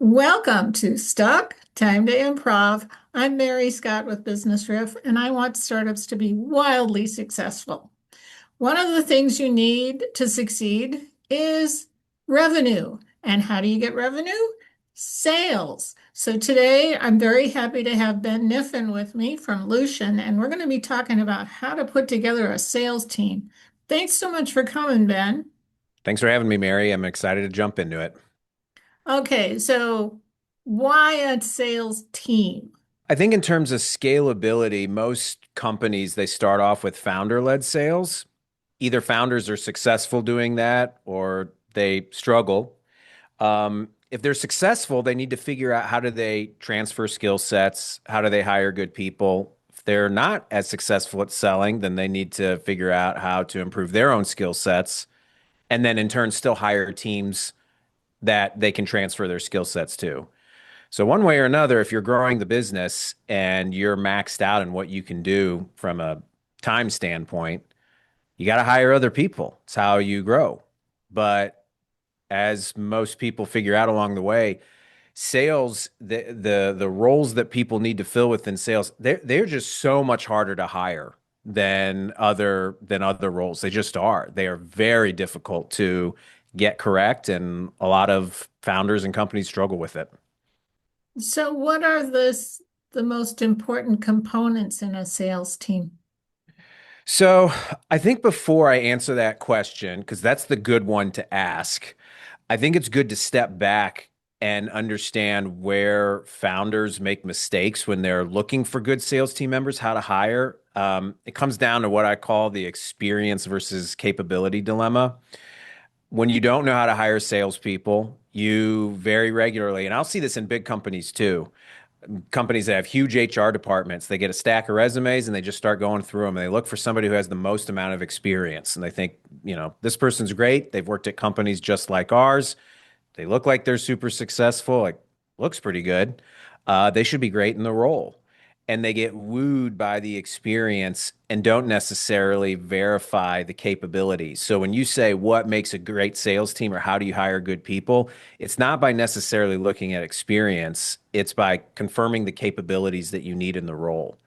Welcome to Stuck Time to Improv. I'm Mary Scott with Business Riff, and I want startups to be wildly successful. One of the things you need to succeed is revenue. And how do you get revenue? Sales. So today I'm very happy to have Ben Kniffen with me from Lushin, and we're going to be talking about how to put together a sales team. Thanks so much for coming, Ben. Thanks for having me, Mary. I'm excited to jump into it. Okay, so why a sales team? I think in terms of scalability, most companies they start off with founder-led sales. Either founders are successful doing that or they struggle. If they're successful, they need to figure out how do they transfer skill sets, how do they hire good people. If they're not as successful at selling, then they need to figure out how to improve their own skill sets and then in turn still hire teams that they can transfer their skill sets to. So one way or another, if you're growing the business and you're maxed out in what you can do from a time standpoint, you got to hire other people. It's how you grow. But as most people figure out along the way, sales, the roles that people need to fill within sales, they're just so much harder to hire than other roles. They just are. They are very difficult to get correct, and a lot of founders and companies struggle with it. So what are the most important components in a sales team? So I think before I answer that question, because that's the good one to ask, I think it's good to step back and understand where founders make mistakes when they're looking for good sales team members, how to hire. It comes down to what I call the experience versus capability dilemma. When you don't know how to hire salespeople, you very regularly, and I'll see this in big companies too, companies that have huge HR departments, they get a stack of resumes and they just start going through them and they look for somebody who has the most amount of experience. And they think, this person's great. They've worked at companies just like ours. They look like they're super successful, like looks pretty good. They should be great in the role. And they get wooed by the experience and don't necessarily verify the capabilities. So when you say what makes a great sales team or how do you hire good people, it's not by necessarily looking at experience, it's by confirming the capabilities that you need in the role.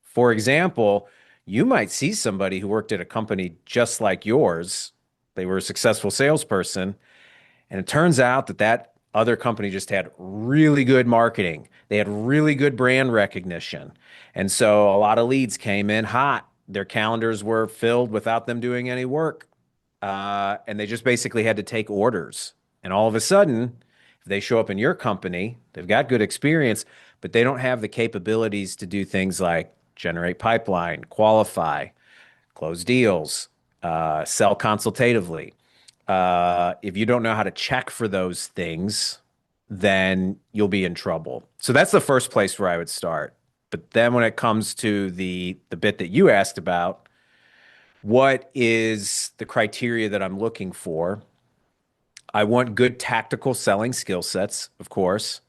For example, you might see somebody who worked at a company just like yours. They were a successful salesperson, and it turns out that that other company just had really good marketing. They had really good brand recognition. And so a lot of leads came in hot. Their calendars were filled without them doing any work. And they just basically had to take orders. And all of a sudden, if they show up in your company, they've got good experience, but they don't have the capabilities to do things like generate pipeline, qualify, close deals, sell consultatively. If you don't know how to check for those things, then you'll be in trouble. So that's the first place where I would start. But then when it comes to the bit that you asked about, what is the criteria that I'm looking for? I want good tactical selling skill sets, of course.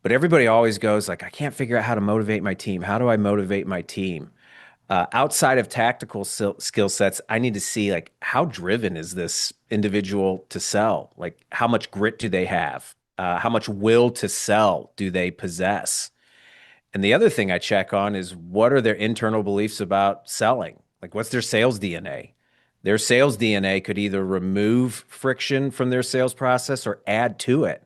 But everybody always goes like, I can't figure out how to motivate my team. How do I motivate my team? Outside of tactical skill sets, I need to see like how driven is this individual to sell? Like how much grit do they have? How much will to sell do they possess? And the other thing I check on is what are their internal beliefs about selling? Like what's their sales DNA? Their sales DNA could either remove friction from their sales process or add to it.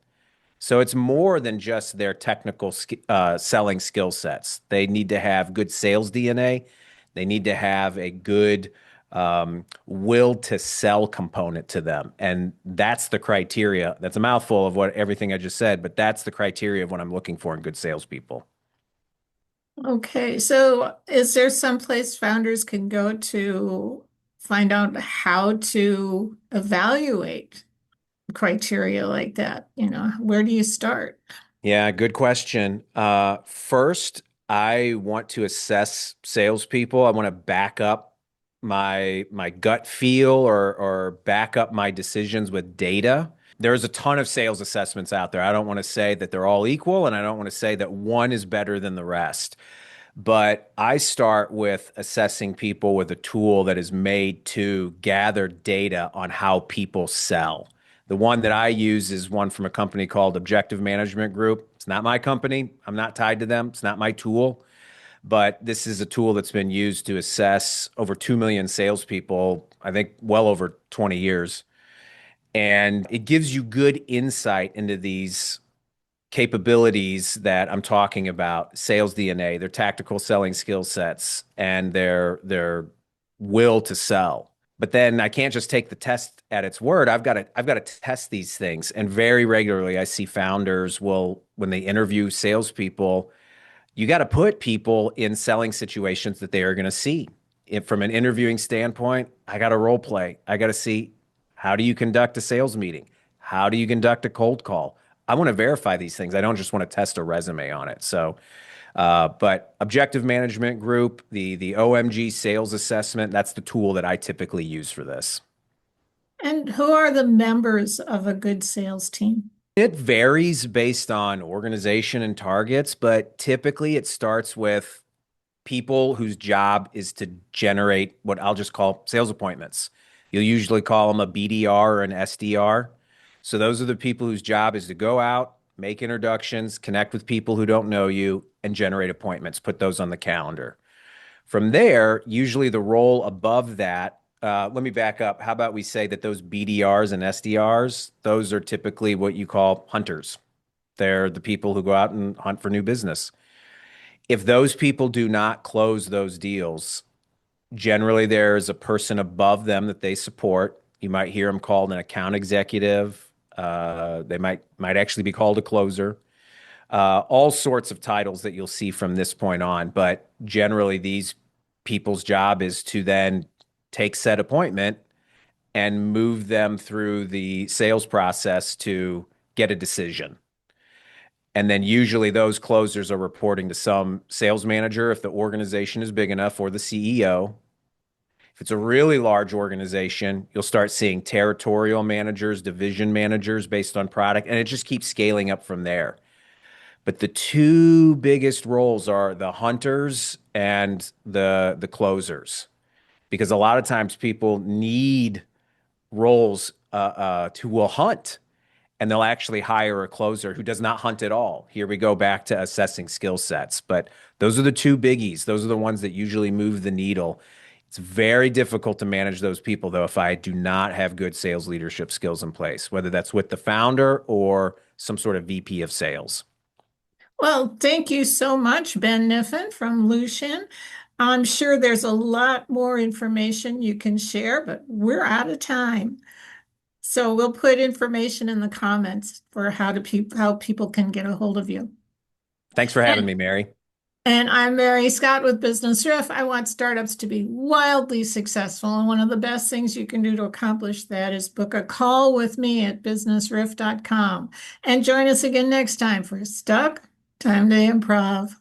So it's more than just their technical selling skill sets. They need to have good sales DNA. They need to have a good will to sell component to them. And that's the criteria. That's a mouthful of what everything I just said, but that's the criteria of what I'm looking for in good salespeople. Okay, so is there some place founders can go to find out how to evaluate criteria like that? Where do you start? Yeah, good question. First, I want to assess salespeople. I want to back up my gut feel or back up my decisions with data. There's a ton of sales assessments out there. I don't want to say that they're all equal, and I don't want to say that one is better than the rest. But I start with assessing people with a tool that is made to gather data on how people sell. The one that I use is one from a company called Objective Management Group. It's not my company. I'm not tied to them. It's not my tool, but this is a tool that's been used to assess over 2 million salespeople, I think well over 20 years. And it gives you good insight into these capabilities that I'm talking about, sales DNA, their tactical selling skill sets, and their will to sell. But then I can't just take the test at its word. I've got to test these things. And very regularly I see founders will, when they interview salespeople, you got to put people in selling situations that they are going to see. If, from an interviewing standpoint, I got to role play. I got to see, how do you conduct a sales meeting? How do you conduct a cold call? I want to verify these things. I don't just want to test a resume on it. So, but Objective Management Group, the OMG sales assessment, that's the tool that I typically use for this. And who are the members of a good sales team? It varies based on organization and targets, but typically it starts with people whose job is to generate what I'll just call sales appointments. You'll usually call them a BDR or an SDR. So those are the people whose job is to go out, make introductions, connect with people who don't know you, and generate appointments, put those on the calendar. From there, usually the role above that, let me back up. How about we say that those BDRs and SDRs, those are typically what you call hunters. They're the people who go out and hunt for new business. If those people do not close those deals, generally there's a person above them that they support. You might hear them called an account executive. They might actually be called a closer. All sorts of titles that you'll see from this point on. But generally, these people's job is to then take said appointment and move them through the sales process to get a decision. And then usually those closers are reporting to some sales manager if the organization is big enough, or the CEO. If it's a really large organization, you'll start seeing territorial managers, division managers based on product, and it just keeps scaling up from there. But the two biggest roles are the hunters and the closers, because a lot of times people need roles to will hunt, and they'll actually hire a closer who does not hunt at all. Here we go back to assessing skill sets. But those are the two biggies. Those are the ones that usually move the needle. It's very difficult to manage those people, though, if I do not have good sales leadership skills in place, whether that's with the founder or some sort of VP of sales. Well, thank you so much, Ben Kniffen from Lushin. I'm sure there's a lot more information you can share, but we're out of time. So we'll put information in the comments for how people can get a hold of you. Thanks for having And, me, Mary. and I'm Mary Scott with Business Riff. I want startups to be wildly successful. And one of the best things you can do to accomplish that is book a call with me at businessriff.com. And join us again next time for Stuck, Time to Improv.